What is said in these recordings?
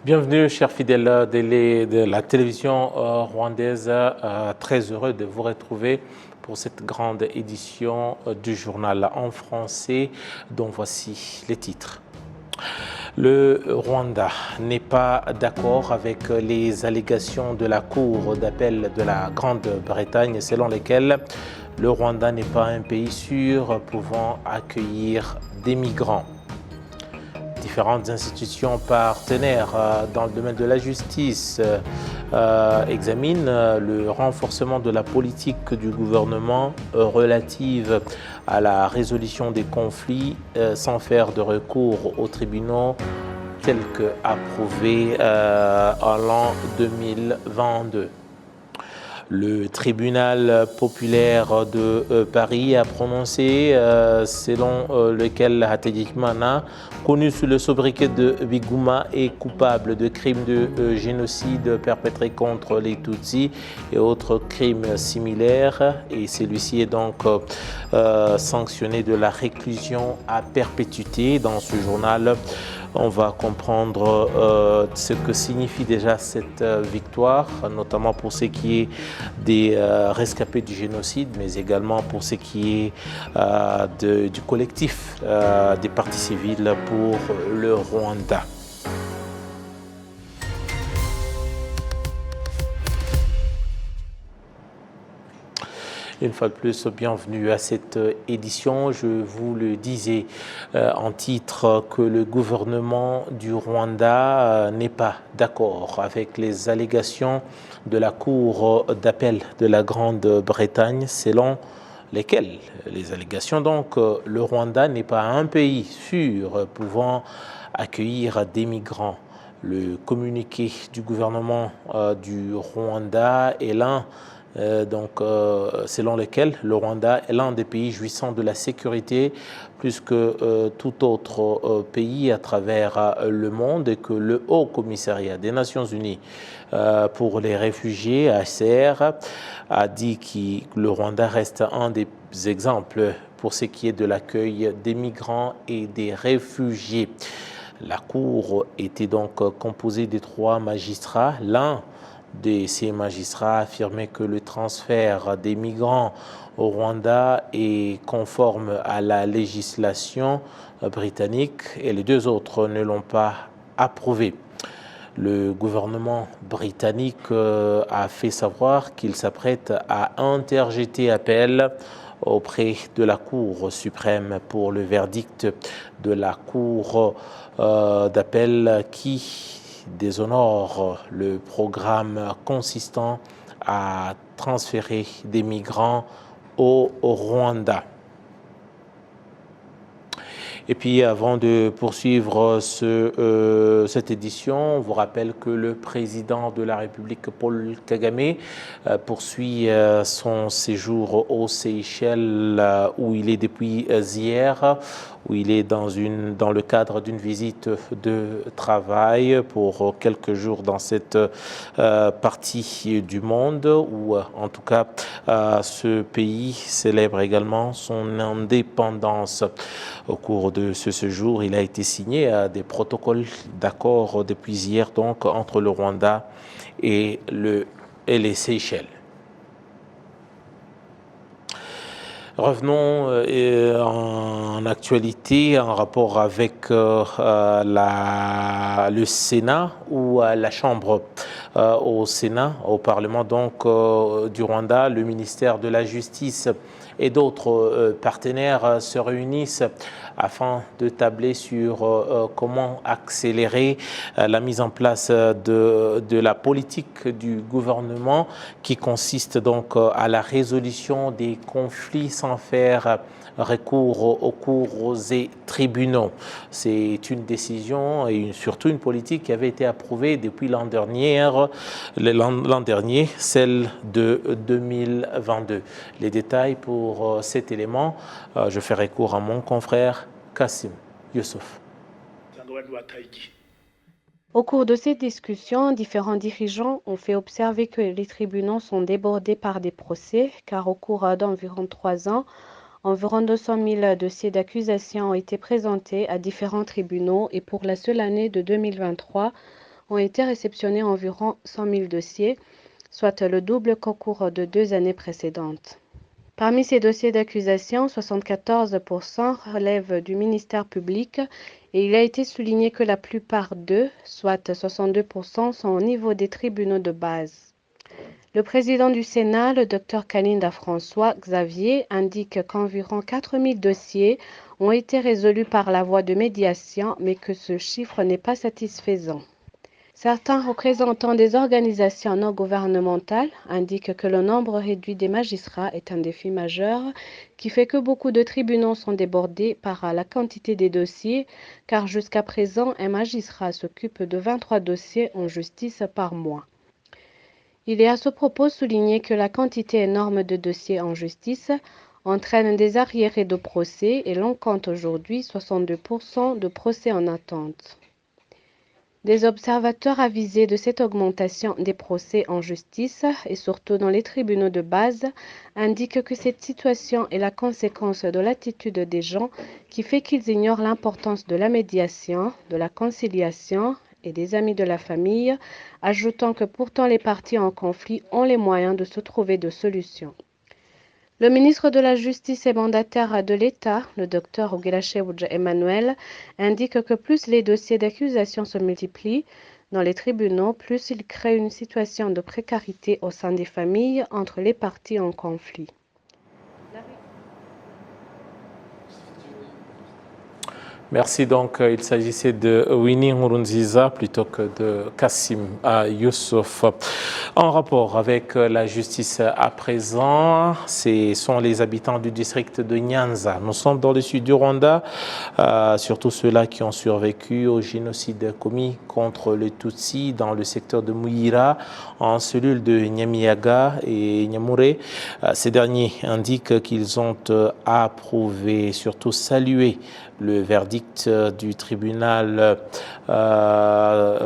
Bienvenue, chers fidèles de la télévision rwandaise. Très heureux de vous retrouver pour cette grande édition du journal en français, dont voici les titres. Le Rwanda n'est pas d'accord avec les allégations de la Cour d'appel de la Grande-Bretagne selon lesquelles le Rwanda n'est pas un pays sûr pouvant accueillir des migrants. Différentes institutions partenaires dans le domaine de la justice examinent le renforcement de la politique du gouvernement relative à la résolution des conflits sans faire de recours aux tribunaux tel que approuvé en l'an 2022. Le tribunal populaire de Paris a prononcé selon lequel Hategekimana, connu sous le sobriquet de Biguma, est coupable de crimes de génocide perpétrés contre les Tutsis et autres crimes similaires. Et celui-ci est donc sanctionné de la réclusion à perpétuité. Dans ce journal, on va comprendre ce que signifie déjà cette victoire, notamment pour ce qui est des rescapés du génocide, mais également pour ce qui est du collectif des partis civils pour le Rwanda. Une fois de plus, bienvenue à cette édition. Je vous le disais en titre que le gouvernement du Rwanda n'est pas d'accord avec les allégations de la Cour d'appel de la Grande-Bretagne selon lesquelles les allégations donc le Rwanda n'est pas un pays sûr pouvant accueillir des migrants. Le communiqué du gouvernement du Rwanda est l'un selon lequel le Rwanda est l'un des pays jouissant de la sécurité plus que tout autre pays à travers le monde et que le Haut Commissariat des Nations Unies pour les réfugiés, HCR, a dit que le Rwanda reste un des exemples pour ce qui est de l'accueil des migrants et des réfugiés. La Cour était donc composée de 3 magistrats. L'un de ces magistrats affirmait que le transfert des migrants au Rwanda est conforme à la législation britannique et les 2 autres ne l'ont pas approuvé. Le gouvernement britannique a fait savoir qu'il s'apprête à interjeter appel auprès de la Cour suprême pour le verdict de la Cour d'appel qui déshonore le programme consistant à transférer des migrants au Rwanda. Et puis avant de poursuivre cette édition, on vous rappelle que le président de la République, Paul Kagame, poursuit son séjour aux Seychelles où il est depuis hier, où il est dans le cadre d'une visite de travail pour quelques jours dans cette partie du monde où en tout cas ce pays célèbre également son indépendance. Au cours de ce séjour, il a été signé des protocoles d'accord depuis hier donc entre le Rwanda et les Seychelles. Revenons en actualité en rapport avec le Sénat ou la Chambre au Sénat, au Parlement donc du Rwanda, le ministère de la Justice et d'autres partenaires se réunissent afin de tabler sur comment accélérer la mise en place de la politique du gouvernement qui consiste donc à la résolution des conflits sans faire recours aux cours et tribunaux. C'est une décision et surtout une politique qui avait été approuvée depuis l'an dernier, celle de 2022. Les détails pour cet élément, je fais recours à mon confrère Kassim Youssouf. Au cours de ces discussions, différents dirigeants ont fait observer que les tribunaux sont débordés par des procès, car au cours d'environ 3 ans, environ 200 000 dossiers d'accusation ont été présentés à différents tribunaux et pour la seule année de 2023, ont été réceptionnés environ 100 000 dossiers, soit le double qu'au cours de 2 années précédentes. Parmi ces dossiers d'accusation, 74% relèvent du ministère public et il a été souligné que la plupart d'eux, soit 62%, sont au niveau des tribunaux de base. Le président du Sénat, le Dr Kalinda François Xavier, indique qu'environ 4 000 dossiers ont été résolus par la voie de médiation, mais que ce chiffre n'est pas satisfaisant. Certains représentants des organisations non gouvernementales indiquent que le nombre réduit des magistrats est un défi majeur qui fait que beaucoup de tribunaux sont débordés par la quantité des dossiers, car jusqu'à présent, un magistrat s'occupe de 23 dossiers en justice par mois. Il est à ce propos souligné que la quantité énorme de dossiers en justice entraîne des arriérés de procès et l'on compte aujourd'hui 62% de procès en attente. Des observateurs avisés de cette augmentation des procès en justice et surtout dans les tribunaux de base indiquent que cette situation est la conséquence de l'attitude des gens qui fait qu'ils ignorent l'importance de la médiation, de la conciliation et des amis de la famille, ajoutant que pourtant les parties en conflit ont les moyens de se trouver de solutions. Le ministre de la Justice et mandataire de l'État, le Dr Ogelashewuj Emmanuel, indique que plus les dossiers d'accusation se multiplient dans les tribunaux, plus ils créent une situation de précarité au sein des familles entre les parties en conflit. Merci. Donc, il s'agissait de Winnie Nkurunziza plutôt que de Kassim Youssouf. En rapport avec la justice à présent, ce sont les habitants du district de Nyanza. Nous sommes dans le sud du Rwanda, surtout ceux-là qui ont survécu au génocide commis contre les Tutsis dans le secteur de Muyira, en cellule de Nyamiyaga et Nyamure. Ces derniers indiquent qu'ils ont approuvé, surtout salué, le verdict du tribunal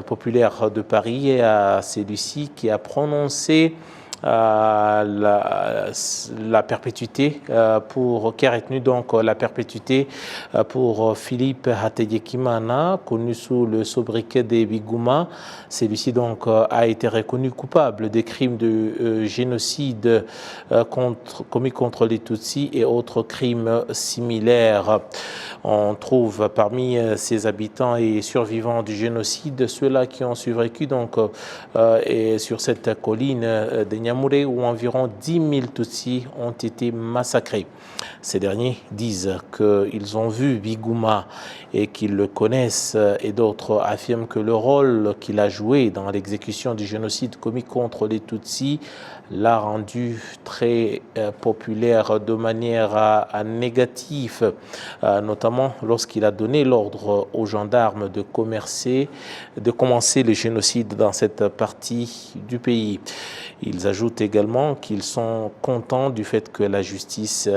populaire de Paris et à celui-ci qui a prononcé la perpétuité qui a retenu donc la perpétuité pour Philippe Hategekimana, connu sous le sobriquet des Biguma. Celui-ci donc a été reconnu coupable des crimes de génocide commis contre les Tutsis et autres crimes similaires. On trouve parmi ces habitants et survivants du génocide ceux-là qui ont survécu donc et sur cette colline de Nyamure où environ 10 000 Tutsis ont été massacrés. Ces derniers disent qu'ils ont vu Biguma et qu'ils le connaissent, et d'autres affirment que le rôle qu'il a joué dans l'exécution du génocide commis contre les Tutsis l'a rendu très populaire de manière négative, notamment lorsqu'il a donné l'ordre aux gendarmes de commencer le génocide dans cette partie du pays. Ils ajoutent également qu'ils sont contents du fait que la justice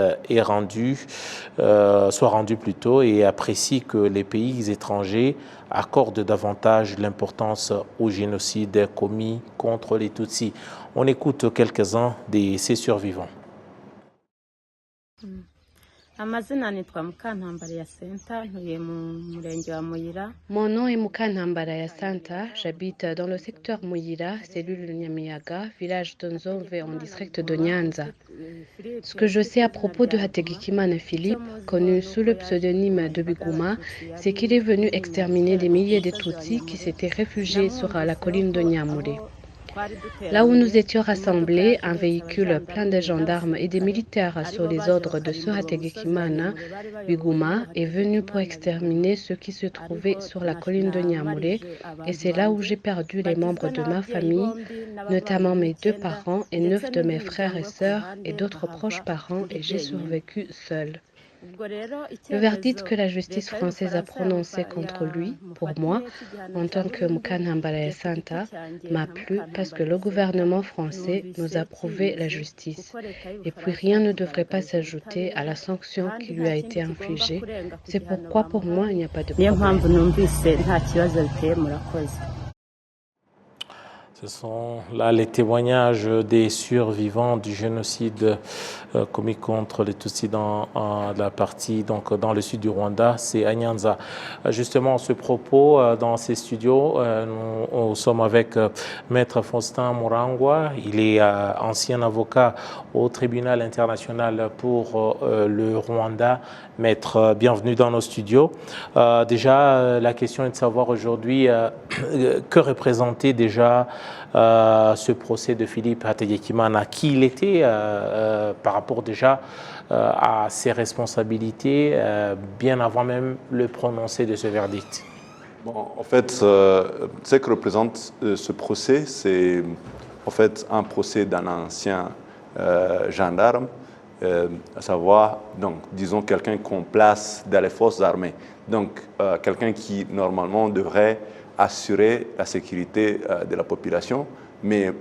soit rendue plus tôt et apprécient que les pays étrangers accordent davantage l'importance au génocide commis contre les Tutsis. On écoute quelques-uns de ces survivants. Mon nom est Mukantambara Yasanta, j'habite dans le secteur Muyira, cellule de Nyamiyaga, village d'Onzove en district de Nyanza. Ce que je sais à propos de Hategekimana Philippe, connu sous le pseudonyme de Biguma, c'est qu'il est venu exterminer des milliers de Tutsis qui s'étaient réfugiés sur la colline de Nyamure. Là où nous étions rassemblés, un véhicule plein de gendarmes et des militaires sur les ordres de ce Hategekimana, Biguma, est venu pour exterminer ceux qui se trouvaient sur la colline de Nyamure, et c'est là où j'ai perdu les membres de ma famille, notamment mes 2 parents et 9 de mes frères et sœurs et d'autres proches parents, et j'ai survécu seul. Le verdict que la justice française a prononcé contre lui, pour moi, en tant que Mukantambara Yasanta, m'a plu parce que le gouvernement français nous a prouvé la justice. Et puis rien ne devrait pas s'ajouter à la sanction qui lui a été infligée. C'est pourquoi pour moi il n'y a pas de problème. Ce sont là les témoignages des survivants du génocide commis contre les Tutsis dans la partie, donc dans le sud du Rwanda, c'est à Nyanza. Justement, ce propos, dans ces studios, nous sommes avec Maître Faustin Murangwa. Il est ancien avocat au tribunal international pour le Rwanda. Maître, bienvenue dans nos studios. Déjà, la question est de savoir aujourd'hui que représentait déjà ce procès de Philippe Hategekimana, qui il était par rapport déjà à ses responsabilités bien avant même le prononcé de ce verdict. Bon, en fait, ce que représente ce procès, c'est en fait un procès d'un ancien gendarme, à savoir, donc, disons, quelqu'un qu'on place dans les forces armées. Donc, quelqu'un qui, normalement, devrait assurer la sécurité de la population, mais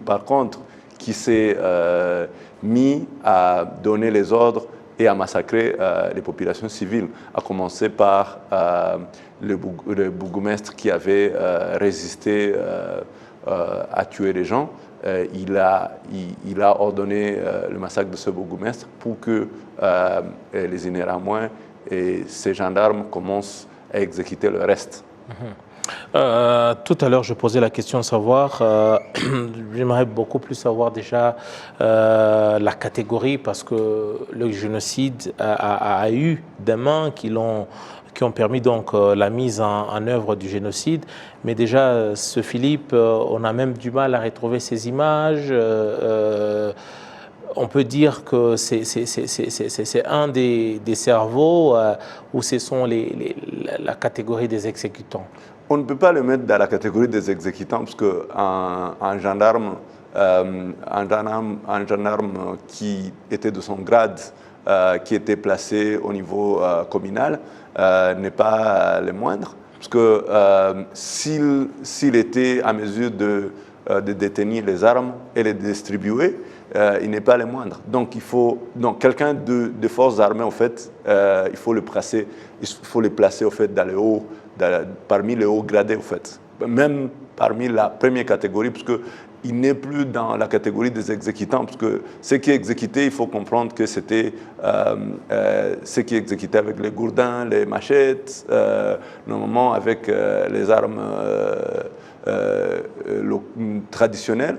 par contre, qui s'est mis à donner les ordres et à massacrer les populations civiles, à commencer par le bourgmestre qui avait résisté à tuer les gens. Il a ordonné le massacre de ce bourgmestre pour que les Interahamwe et ces gendarmes commencent à exécuter le reste. Tout à l'heure, je posais la question de savoir, j'aimerais beaucoup plus savoir déjà la catégorie, parce que le génocide a eu des mains qui ont permis donc la mise en œuvre du génocide. Mais déjà, ce Philippe, on a même du mal à retrouver ces images. On peut dire que c'est un des cerveaux où ce sont la catégorie des exécutants. On ne peut pas le mettre dans la catégorie des exécutants parce qu'un gendarme, un gendarme qui était de son grade, qui était placé au niveau communal, n'est pas le moindre. Parce que s'il était à mesure de détenir les armes et les distribuer, il n'est pas le moindre. Donc, quelqu'un de forces armées, en fait, il faut le placer en fait, dans le haut, parmi les hauts gradés, en fait. Même parmi la première catégorie, parce qu'il n'est plus dans la catégorie des exécutants, parce que ce qui est exécuté, il faut comprendre que c'était ce qui est exécuté avec les gourdins, les machettes, normalement avec les armes traditionnelles.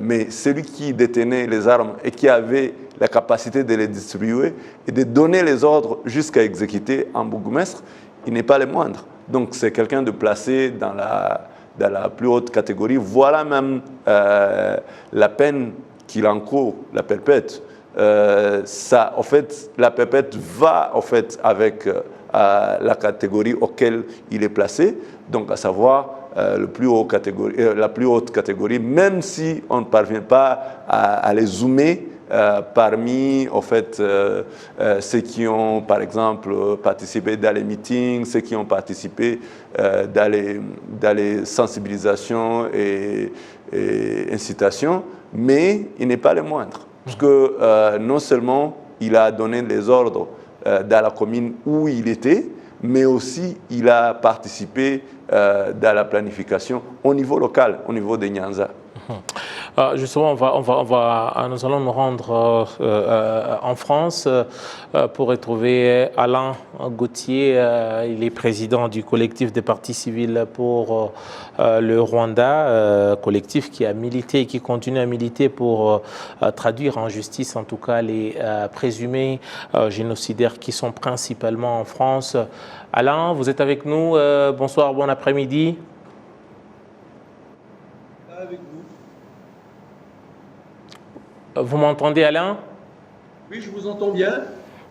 Mais celui qui détenait les armes et qui avait la capacité de les distribuer et de donner les ordres jusqu'à exécuter un bourgmestre, il n'est pas le moindre. Donc c'est quelqu'un de placé dans la plus haute catégorie. Voilà même la peine qu'il encourt, la perpète. En fait, la perpète va en fait avec la catégorie auquel il est placé, donc à savoir la plus haute catégorie, même si on ne parvient pas à les zoomer parmi en fait, ceux qui ont par exemple participé dans les meetings, ceux qui ont participé dans les sensibilisations et incitations, mais il n'est pas le moindre. Parce que non seulement il a donné les ordres dans la commune où il était, mais aussi il a participé dans la planification au niveau local, au niveau de Nyanza. Justement, nous allons nous rendre en France pour retrouver Alain Gauthier. Il est président du collectif des partis civils pour le Rwanda, collectif qui a milité et qui continue à militer pour traduire en justice, en tout cas, les présumés génocidaires qui sont principalement en France. Alain, vous êtes avec nous. Bonsoir, bon après-midi. Vous m'entendez, Alain? Oui, je vous entends bien.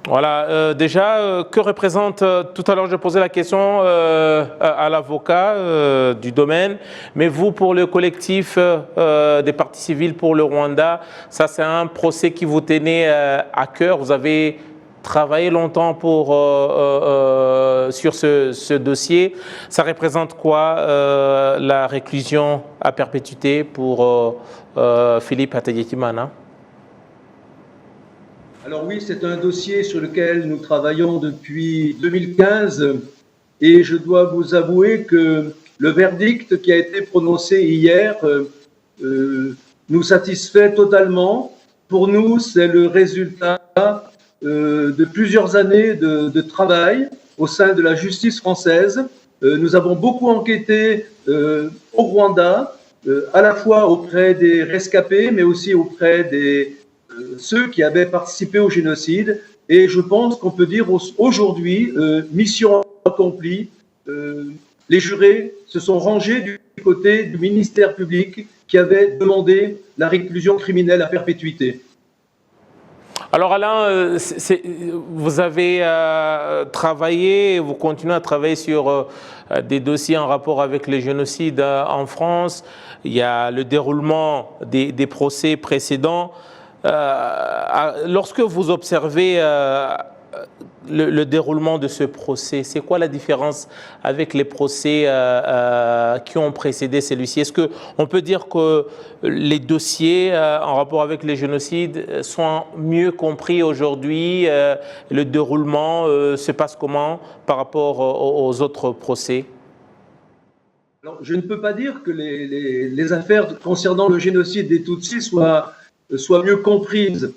Voilà, déjà, que représente, tout à l'heure je posais la question à l'avocat du domaine, mais vous, pour le collectif des partis civils pour le Rwanda, ça c'est un procès qui vous tenait à cœur. Vous avez travaillé longtemps sur ce dossier. Ça représente quoi la réclusion à perpétuité pour Philippe Hategekimana? Alors oui, c'est un dossier sur lequel nous travaillons depuis 2015 et je dois vous avouer que le verdict qui a été prononcé hier nous satisfait totalement. Pour nous, c'est le résultat de plusieurs années de travail au sein de la justice française. Nous avons beaucoup enquêté au Rwanda, à la fois auprès des rescapés, mais aussi auprès de ceux qui avaient participé au génocide. Et je pense qu'on peut dire aujourd'hui, mission accomplie, les jurés se sont rangés du côté du ministère public qui avait demandé la réclusion criminelle à perpétuité. Alors Alain, vous avez travaillé, vous continuez à travailler sur des dossiers en rapport avec les génocides en France. Il y a le déroulement des procès précédents. Lorsque vous observez le déroulement de ce procès, c'est quoi la différence avec les procès qui ont précédé celui-ci? Est-ce qu'on peut dire que les dossiers en rapport avec les génocides sont mieux compris aujourd'hui? Le déroulement se passe comment par rapport aux autres procès? Alors, je ne peux pas dire que les affaires concernant le génocide des Tutsis soient mieux comprises.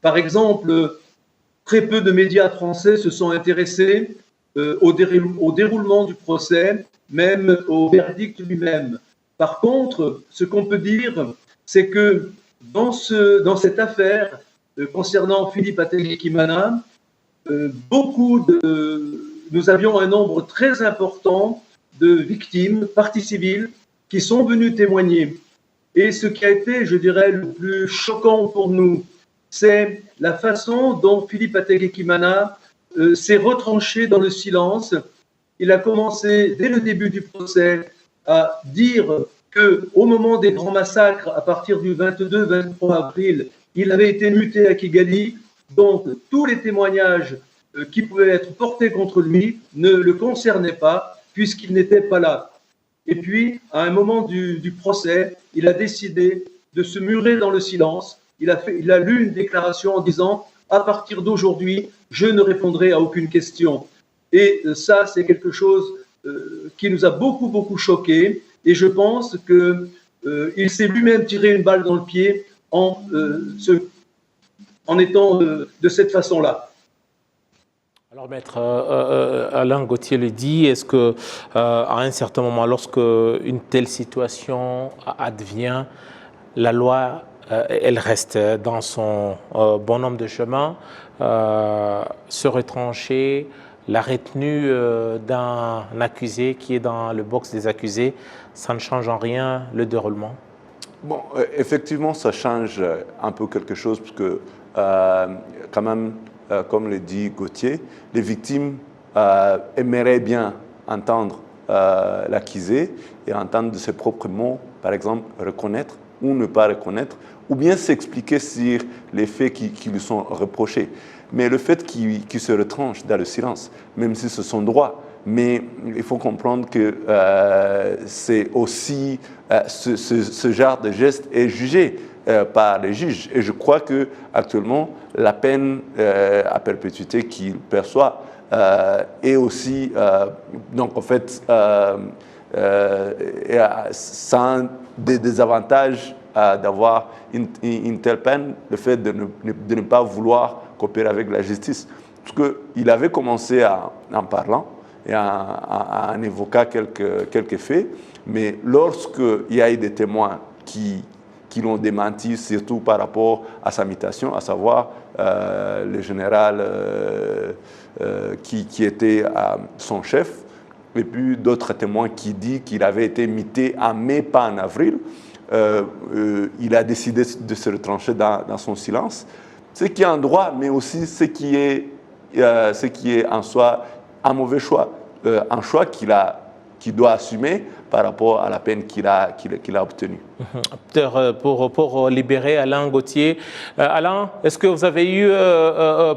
Par exemple, très peu de médias français se sont intéressés au déroulement du procès, même au verdict lui-même. Par contre, ce qu'on peut dire, c'est que dans cette affaire concernant Philippe Ategemana, nous avions un nombre très important de victimes, parties civiles, qui sont venues témoigner. Et ce qui a été, je dirais, le plus choquant pour nous, c'est la façon dont Philippe Ategemana s'est retranché dans le silence. Il a commencé, dès le début du procès, à dire qu'au moment des grands massacres, à partir du 22-23 avril, il avait été muté à Kigali. Donc, tous les témoignages qui pouvaient être portés contre lui ne le concernaient pas, puisqu'il n'était pas là. Et puis, à un moment du procès, il a décidé de se murer dans le silence. Il a lu une déclaration en disant « À partir d'aujourd'hui, je ne répondrai à aucune question ». Et ça, c'est quelque chose qui nous a beaucoup, beaucoup choqués. Et je pense qu'il s'est lui-même tiré une balle dans le pied en étant de cette façon-là. Alors, maître Alain Gauthier le dit, est-ce que à un certain moment, lorsque une telle situation advient, la loi, elle reste dans son bonhomme de chemin, se retrancher, la retenue d'un accusé qui est dans le box des accusés, ça ne change en rien le déroulement? Bon, effectivement, ça change un peu quelque chose parce que quand même, comme le dit Gauthier, les victimes aimeraient bien entendre l'accusé et entendre de ses propres mots, par exemple, reconnaître ou ne pas reconnaître, ou bien s'expliquer sur les faits qui lui sont reprochés. Mais le fait qu'il se retranche dans le silence, même si c'est son droit, mais il faut comprendre que c'est aussi ce genre de geste est jugé par les juges. Et je crois qu'actuellement, la peine à perpétuité qu'il perçoit est aussi, donc en fait, sans des désavantages d'avoir une telle peine, le fait de ne pas vouloir coopérer avec la justice. Parce qu'il avait commencé en parlant et en évoquant quelques faits, mais lorsqu'il y a eu des témoins qui l'ont démenti, surtout par rapport à sa mutation, à savoir le général qui était son chef, et puis d'autres témoins qui disent qu'il avait été muté en mai, pas en avril, il a décidé de se retrancher dans son silence, ce qui est un droit, mais aussi ce qui est en soi un mauvais choix, un choix qu'il doit assumer par rapport à la peine qu'il a obtenue. Pour libérer Alain Gauthier. Alain, est-ce que vous avez eu,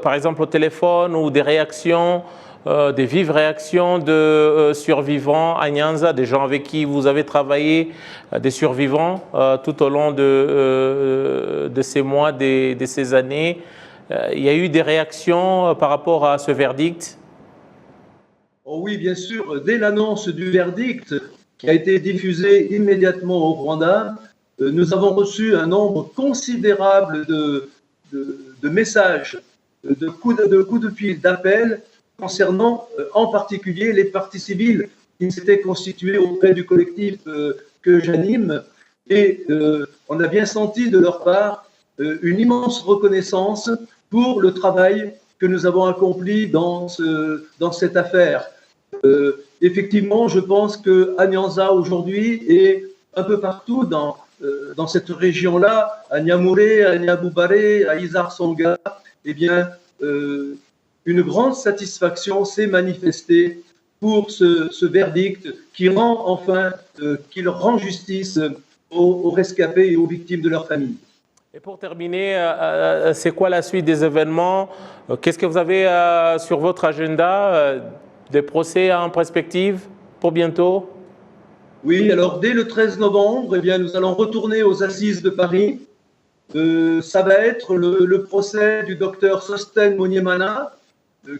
par exemple, au téléphone ou des réactions, des vives réactions de survivants à Nyanza, des gens avec qui vous avez travaillé, des survivants tout au long de ces mois, de ces années? Il y a eu des réactions par rapport à ce verdict? Oh oui, bien sûr. Dès l'annonce du verdict qui a été diffusé immédiatement au Rwanda, nous avons reçu un nombre considérable de messages, de coups de fil, d'appels concernant en particulier les partis civils qui s'étaient constitués auprès du collectif que j'anime. Et on a bien senti de leur part une immense reconnaissance pour le travail que nous avons accompli dans cette affaire. Effectivement, je pense qu'à Nyanza aujourd'hui et un peu partout dans cette région-là, à Nyamuré, à Nyabubare, à Izar-Songa, eh bien, une grande satisfaction s'est manifestée pour ce verdict qui rend enfin, qu'il rend justice aux rescapés et aux victimes de leur famille. Et pour terminer, c'est quoi la suite des événements? Qu'est-ce que vous avez sur votre agenda? Des procès en perspective pour bientôt? Oui, alors dès le 13 novembre, eh bien, nous allons retourner aux Assises de Paris. Ça va être le procès du docteur Sosten Monyemana,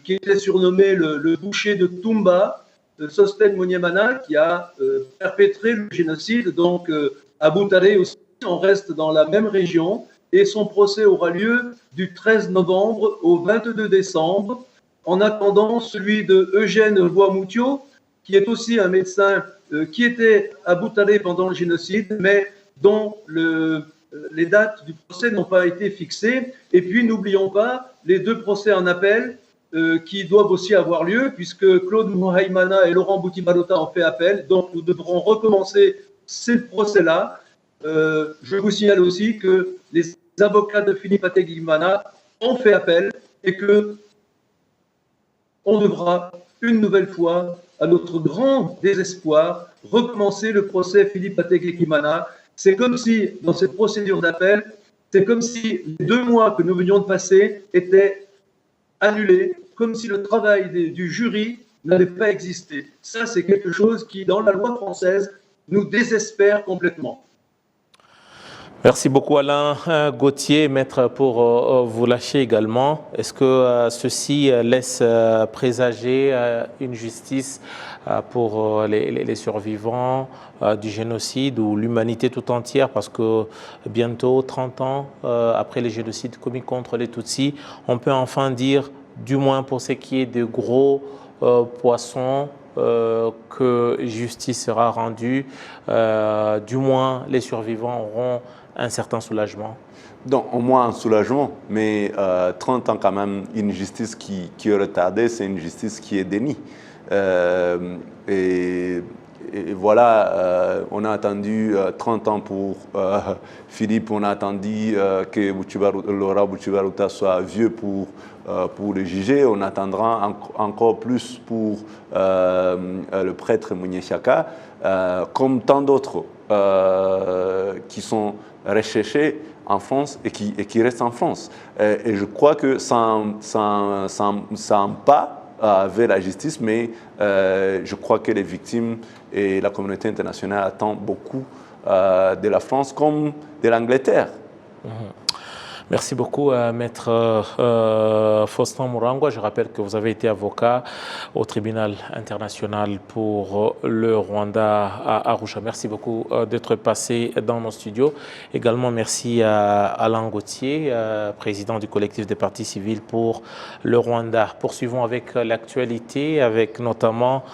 qui était surnommé le boucher de Tumba. Sosten Monyemana qui a perpétré le génocide, donc à Butare aussi, on reste dans la même région, et son procès aura lieu du 13 novembre au 22 décembre. En attendant, celui de Eugène Boamoutio, qui est aussi un médecin qui était à Butare pendant le génocide, mais dont les dates du procès n'ont pas été fixées. Et puis, n'oublions pas les deux procès en appel qui doivent aussi avoir lieu, puisque Claude Mouhaïmana et Laurent Boutimalota ont fait appel. Donc, nous devrons recommencer ces procès-là. Je vous signale aussi que les avocats de Philippe Ateglimana ont fait appel et que on devra une nouvelle fois, à notre grand désespoir, recommencer le procès Philippe Ateglimana. C'est comme si, dans cette procédure d'appel, c'est comme si les 2 mois que nous venions de passer étaient annulés, comme si le travail du jury n'avait pas existé. Ça, c'est quelque chose qui, dans la loi française, nous désespère complètement. Merci beaucoup Alain Gauthier, maître, pour vous lâcher également. Est-ce que ceci laisse présager une justice pour les survivants du génocide ou l'humanité tout entière? Parce que bientôt, 30 ans après les génocides commis contre les Tutsis, on peut enfin dire, du moins pour ce qui est de gros poissons, que justice sera rendue, du moins les survivants auront un certain soulagement. Donc, au moins un soulagement, mais 30 ans quand même, une justice qui est retardée, c'est une justice qui est dénie. Et voilà, on a attendu 30 ans pour Philippe, on a attendu que Laurent Boutibarouta soit vieux pour le juger, on attendra encore plus pour le prêtre Mouniechaka, comme tant d'autres qui sont recherchés en France et qui restent en France. Et je crois que ça en pas vers la justice, mais je crois que les victimes et la communauté internationale attendent beaucoup de la France comme de l'Angleterre. Merci beaucoup, Maître Faustin Mourangwa. Je rappelle que vous avez été avocat au tribunal international pour le Rwanda à Arusha. Merci beaucoup d'être passé dans nos studios. Également, merci à Alain Gauthier, président du collectif des partis civils pour le Rwanda. Poursuivons avec l'actualité, avec notamment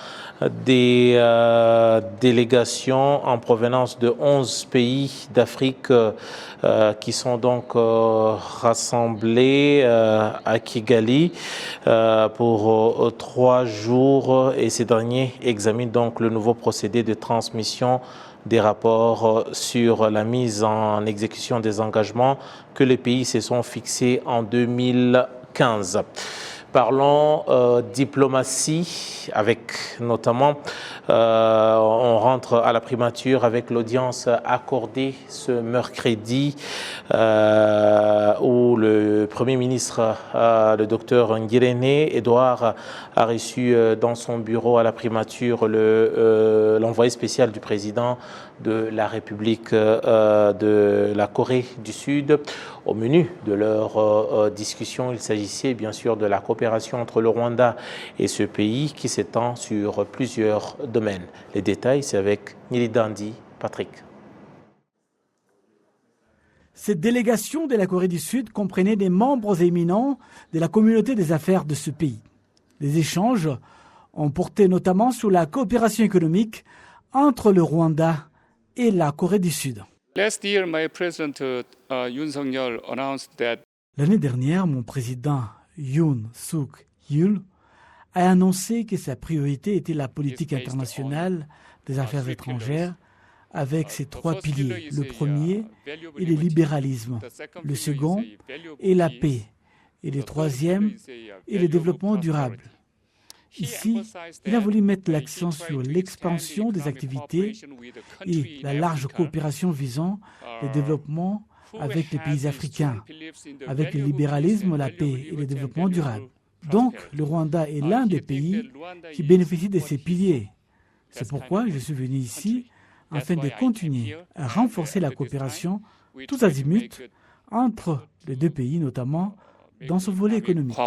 des délégations en provenance de 11 pays d'Afrique qui sont donc rassemblés à Kigali pour 3 jours, et ces derniers examinent donc le nouveau procédé de transmission des rapports sur la mise en exécution des engagements que les pays se sont fixés en 2015. Parlons diplomatie, avec notamment, on rentre à la primature avec l'audience accordée ce mercredi où le Premier ministre, le docteur Ngirente Edouard, a reçu dans son bureau à la primature l'envoyé spécial du président de la République de la Corée du Sud. Au menu de leur discussion, il s'agissait bien sûr de la coopération coopération entre le Rwanda et ce pays qui s'étend sur plusieurs domaines. Les détails, c'est avec Nilidandi Patrick. Cette délégation de la Corée du Sud comprenait des membres éminents de la communauté des affaires de ce pays. Les échanges ont porté notamment sur la coopération économique entre le Rwanda et la Corée du Sud. L'année dernière, mon président Yoon Suk-yeol a annoncé que sa priorité était la politique internationale des affaires étrangères avec ses 3 piliers. Le premier est le libéralisme, le second est la paix et le troisième est le développement durable. Ici, il a voulu mettre l'accent sur l'expansion des activités et la large coopération visant le développement avec les pays africains, avec le libéralisme, la paix et le développement durable. Donc, le Rwanda est l'un des pays qui bénéficie de ces piliers. C'est pourquoi je suis venu ici afin de continuer à renforcer la coopération tous azimuts entre les 2 pays, notamment dans ce volet économique.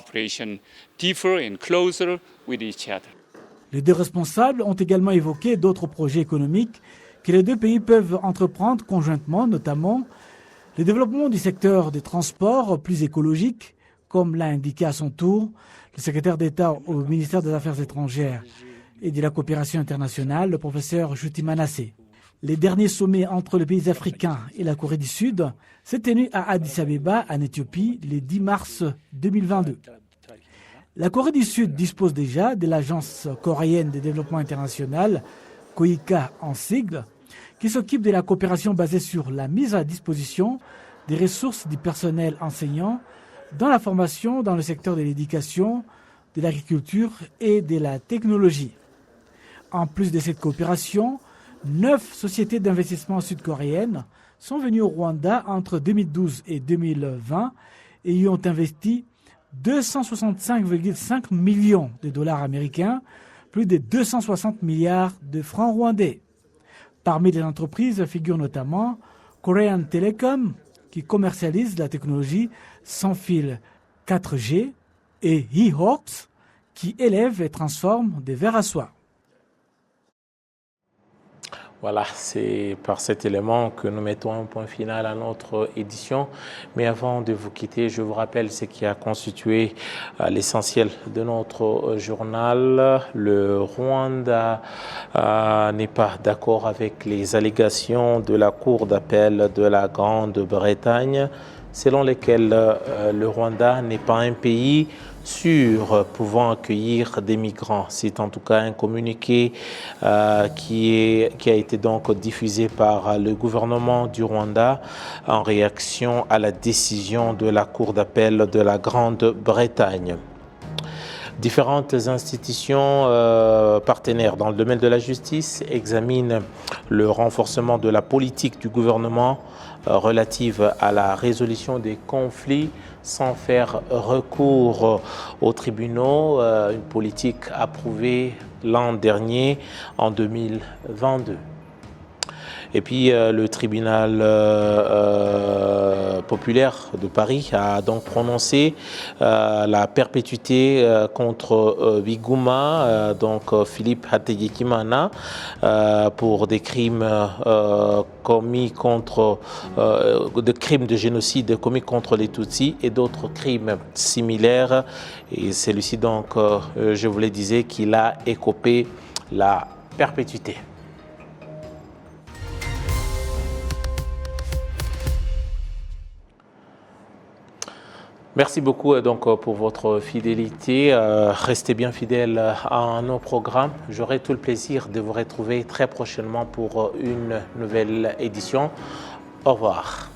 Les 2 responsables ont également évoqué d'autres projets économiques que les 2 pays peuvent entreprendre conjointement, notamment le développement du secteur des transports plus écologique, comme l'a indiqué à son tour le secrétaire d'État au ministère des Affaires étrangères et de la coopération internationale, le professeur Juti Manasseh. Les derniers sommets entre les pays africains et la Corée du Sud s'est tenu à Addis Abeba, en Éthiopie, le 10 mars 2022. La Corée du Sud dispose déjà de l'Agence coréenne de développement international, KOICA en sigle, qui s'occupe de la coopération basée sur la mise à disposition des ressources du personnel enseignant dans la formation dans le secteur de l'éducation, de l'agriculture et de la technologie. En plus de cette coopération, 9 sociétés d'investissement sud-coréennes sont venues au Rwanda entre 2012 et 2020 et y ont investi 265,5 millions de dollars américains, plus de 260 milliards de francs rwandais. Parmi les entreprises figurent notamment Korean Telecom, qui commercialise la technologie sans fil 4G, et E-Hawks, qui élève et transforme des verres à soie. Voilà, c'est par cet élément que nous mettons un point final à notre édition. Mais avant de vous quitter, je vous rappelle ce qui a constitué l'essentiel de notre journal. Le Rwanda n'est pas d'accord avec les allégations de la Cour d'appel de la Grande-Bretagne, selon lesquelles le Rwanda n'est pas un pays sûr pouvant accueillir des migrants. C'est en tout cas un communiqué qui a été donc diffusé par le gouvernement du Rwanda en réaction à la décision de la Cour d'appel de la Grande-Bretagne. Différentes institutions partenaires dans le domaine de la justice examinent le renforcement de la politique du gouvernement relative à la résolution des conflits sans faire recours aux tribunaux, une politique approuvée l'an dernier en 2022. Et puis le tribunal populaire de Paris a donc prononcé la perpétuité contre Biguma, donc Philippe Hategekimana, pour des crimes commis contre des crimes de génocide commis contre les Tutsis et d'autres crimes similaires. Et celui-ci donc, je vous le disais, qu'il a écopé la perpétuité. Merci beaucoup donc pour votre fidélité. Restez bien fidèles à nos programmes. J'aurai tout le plaisir de vous retrouver très prochainement pour une nouvelle édition. Au revoir.